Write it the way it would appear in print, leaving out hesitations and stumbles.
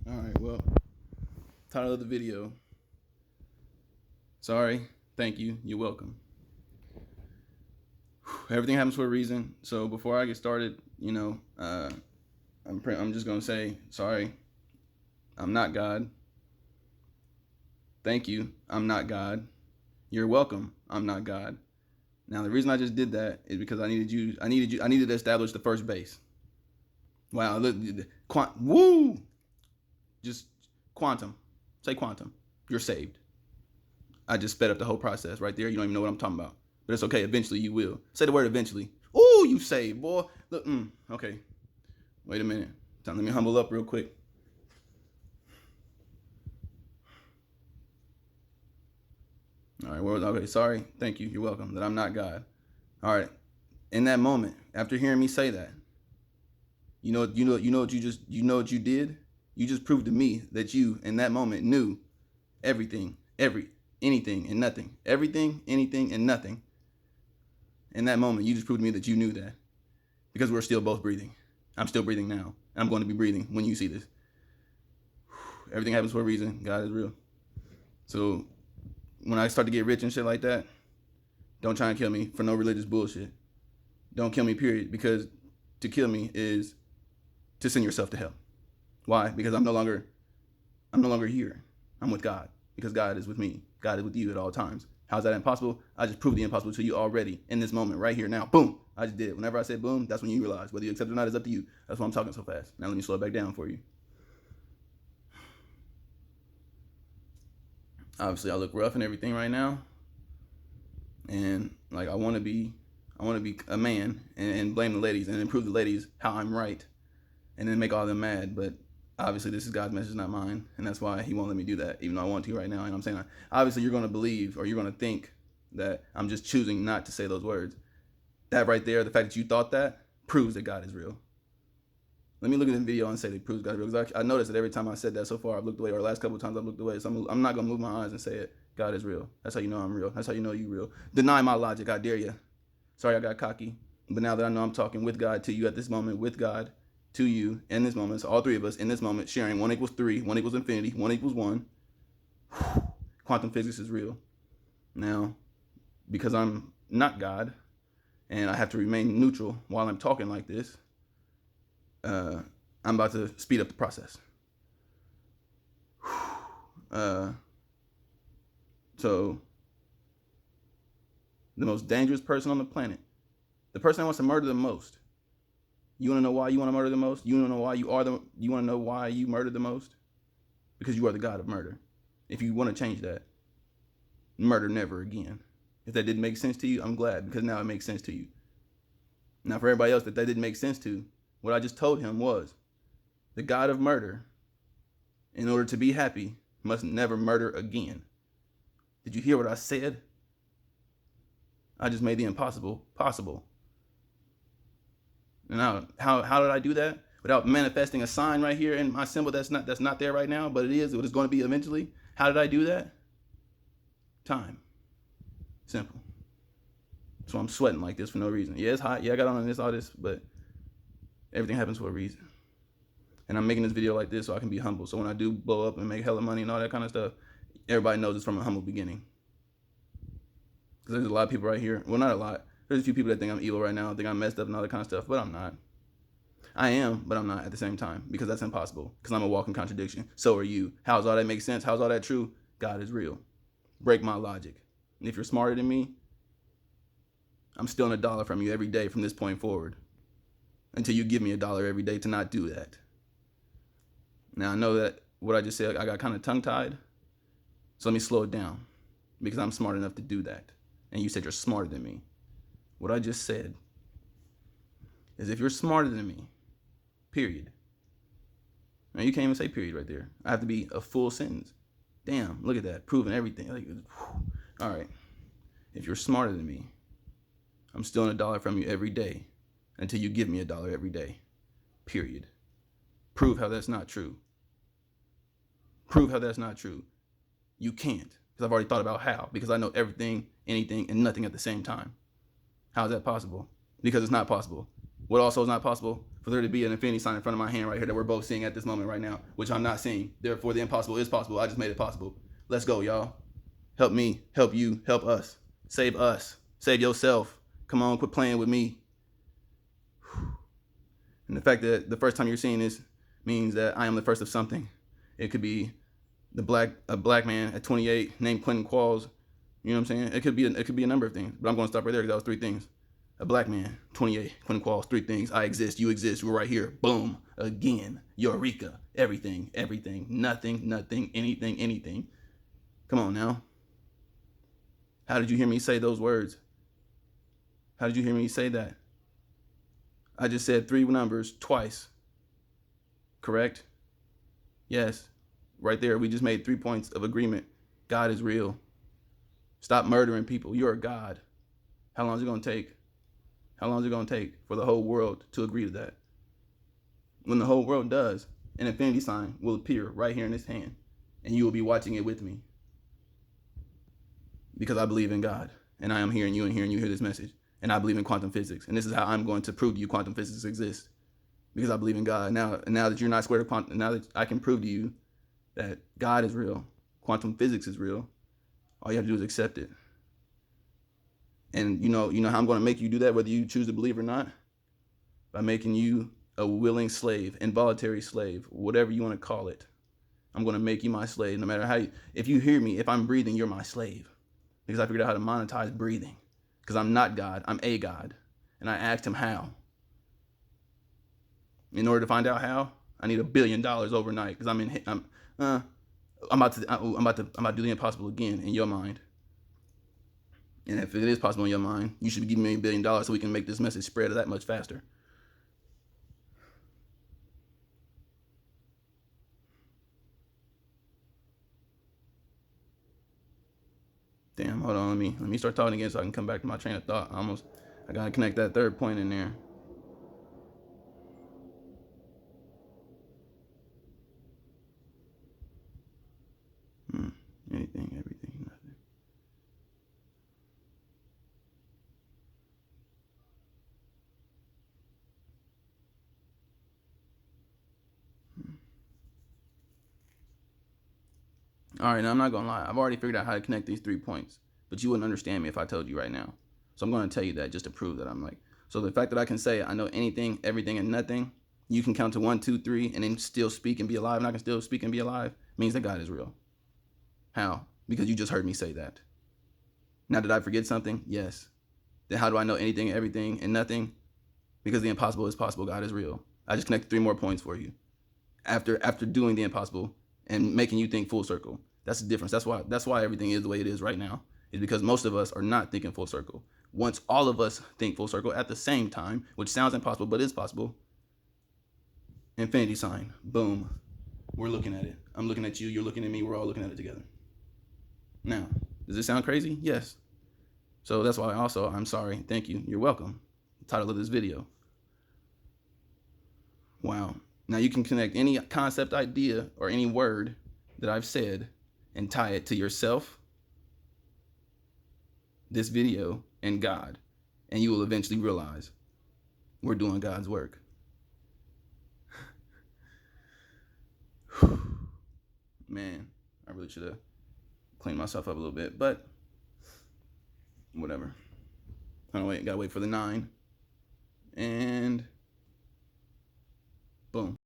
All right, well, title of the video. Sorry, thank you, you're welcome. Everything happens for a reason. So before I get started, I'm just gonna say sorry. I'm not God. Thank you. I'm not God. You're welcome. I'm not God. Now the reason I just did that is because I needed to establish the first base. Wow, look, woo, just quantum. Say quantum. You're saved. I just sped up the whole process right there. You don't even know what I'm talking about. But it's okay. Eventually you will. Say the word eventually. Ooh, you saved, boy. Look, okay. Wait a minute. Let me humble up real quick. All right, okay, sorry. Thank you. You're welcome. That I'm not God. All right. In that moment, after hearing me say that, you know what you did? You just proved to me that you, in that moment, knew everything, anything and nothing. Everything, anything, and nothing. In that moment, you just proved to me that you knew that. Because we're still both breathing. I'm still breathing now. I'm going to be breathing when you see this. Everything happens for a reason. God is real. So when I start to get rich and shit like that, don't try and kill me for no religious bullshit. Don't kill me, period. Because to kill me is to send yourself to hell. Why? Because I'm no longer here. I'm with God. Because God is with me. God is with you at all times. How's that impossible? I just proved the impossible to you already in this moment, right here now. Boom. I just did it. Whenever I said boom, that's when you realize. Whether you accept it or not is up to you. That's why I'm talking so fast. Now let me slow it back down for you. Obviously, I look rough and everything right now. And like I want to be a man and blame the ladies and prove the ladies how I'm right and then make all of them mad. But obviously this is God's message, not mine, and that's why he won't let me do that, even though I want to right now. You know what I'm saying? Obviously you're going to believe or you're going to think that I'm just choosing not to say those words. That right there, the fact that you thought that, proves that God is real. Let me look at the video and say that it proves God is real. Because I noticed that every time I said that so far, I've looked away, or the last couple of times I've looked away. So I'm not going to move my eyes and say it. God is real. That's how you know I'm real. That's how you know you real. Deny my logic. I dare you. Sorry I got cocky. But now that I know I'm talking with God to you at this moment, with God to you in this moment, so all three of us in this moment sharing 1 equals 3, 1 equals infinity, 1 equals 1. Quantum physics is real. Now, because I'm not God and I have to remain neutral while I'm talking like this, I'm about to speed up the process. So, the most dangerous person on the planet, the person that wants to murder the most. You want to know why you want to murder the most? You want to know why you want to know why you murder the most? Because you are the God of murder. If you want to change that, murder never again. If that didn't make sense to you, I'm glad, because now it makes sense to you. Now, for everybody else that didn't make sense to, what I just told him was the God of murder, in order to be happy, must never murder again. Did you hear what I said? I just made the impossible possible. Now, how did I do that? Without manifesting a sign right here in my symbol that's not there right now, but it is. It is going to be eventually. How did I do that? Time. Simple. So I'm sweating like this for no reason. Yeah, it's hot. Yeah, I got on this, all this, but everything happens for a reason. And I'm making this video like this so I can be humble. So when I do blow up and make hella money and all that kind of stuff, everybody knows it's from a humble beginning. Because there's a lot of people right here. Well, not a lot. There's a few people that think I'm evil right now, think I'm messed up and all that kind of stuff, but I'm not. I am, but I'm not at the same time, because that's impossible, because I'm a walking contradiction. So are you. How's all that make sense? How's all that true? God is real. Break my logic. And if you're smarter than me, I'm stealing $1 from you every day from this point forward, until you give me $1 every day to not do that. Now, I know that what I just said, I got kind of tongue-tied, so let me slow it down, because I'm smart enough to do that. And you said you're smarter than me. What I just said is, if you're smarter than me, period. Now, you can't even say period right there. I have to be a full sentence. Damn, look at that, proving everything. Like, all right, if you're smarter than me, I'm stealing $1 from you every day until you give me $1 every day, period. Prove how that's not true. Prove how that's not true. You can't, because I've already thought about how, because I know everything, anything, and nothing at the same time. How is that possible? Because it's not possible. What also is not possible? for there to be an infinity sign in front of my hand right here that we're both seeing at this moment right now, which I'm not seeing. Therefore, the impossible is possible. I just made it possible. Let's go, y'all. Help me, help you, help us. Save us. Save yourself. Come on, quit playing with me. And the fact that the first time you're seeing this means that I am the first of something. It could be a black man at 28 named Quentin Qualls. You know what I'm saying? It could be a number of things, but I'm going to stop right there because that was 3 things. A black man, 28, Quentin Qualls, 3 things. I exist, you exist, we're right here. Boom. Again. Eureka. Everything, everything. Nothing, nothing, anything, anything. Come on now. How did you hear me say those words? How did you hear me say that? I just said 3 numbers twice. Correct? Yes. Right there, we just made 3 points of agreement. God is real. Stop murdering people. You're a God. How long is it going to take? How long is it going to take for the whole world to agree to that? When the whole world does, an infinity sign will appear right here in this hand, and you will be watching it with me. Because I believe in God, and I am hearing you and hearing you hear this message, and I believe in quantum physics, and this is how I'm going to prove to you quantum physics exists. Because I believe in God. Now that you're not square to quantum, now that I can prove to you that God is real, quantum physics is real, all you have to do is accept it. And you know how I'm going to make you do that, whether you choose to believe or not? By making you a willing slave, involuntary slave, whatever you want to call it. I'm going to make you my slave, no matter how if you hear me, if I'm breathing, you're my slave. Because I figured out how to monetize breathing. Because I'm not God, I'm a God. And I asked him how. In order to find out how, I need $1 billion overnight. Because I'm about to do the impossible again in your mind. And if it is possible in your mind, you should be giving me $1 billion so we can make this message spread that much faster. Damn, hold on, let me start talking again so I can come back to my train of thought. I gotta connect that 3rd point in there. Anything, everything, nothing. All right, now I'm not gonna lie. I've already figured out how to connect these 3 points, but you wouldn't understand me if I told you right now. So I'm gonna tell you that just to prove that I'm like. So the fact that I can say I know anything, everything, and nothing, you can count to 1, 2, 3, and then still speak and be alive, and I can still speak and be alive, means that God is real. How? Because you just heard me say that. Now, did I forget something? Yes. Then how do I know anything, everything, and nothing? Because the impossible is possible. God is real. I just connected 3 more points for you. After doing the impossible and making you think full circle. That's the difference. That's why everything is the way it is right now. Is because most of us are not thinking full circle. Once all of us think full circle at the same time, which sounds impossible but is possible, infinity sign, boom. We're looking at it. I'm looking at you, you're looking at me, we're all looking at it together. Now, does this sound crazy? Yes. So that's why also, I'm sorry, thank you, you're welcome. The title of this video. Wow. Now you can connect any concept, idea, or any word that I've said and tie it to yourself, this video, and God. And you will eventually realize we're doing God's work. Man, I really should have cleaned myself up a little bit, but whatever. Gotta wait for the 9. And boom.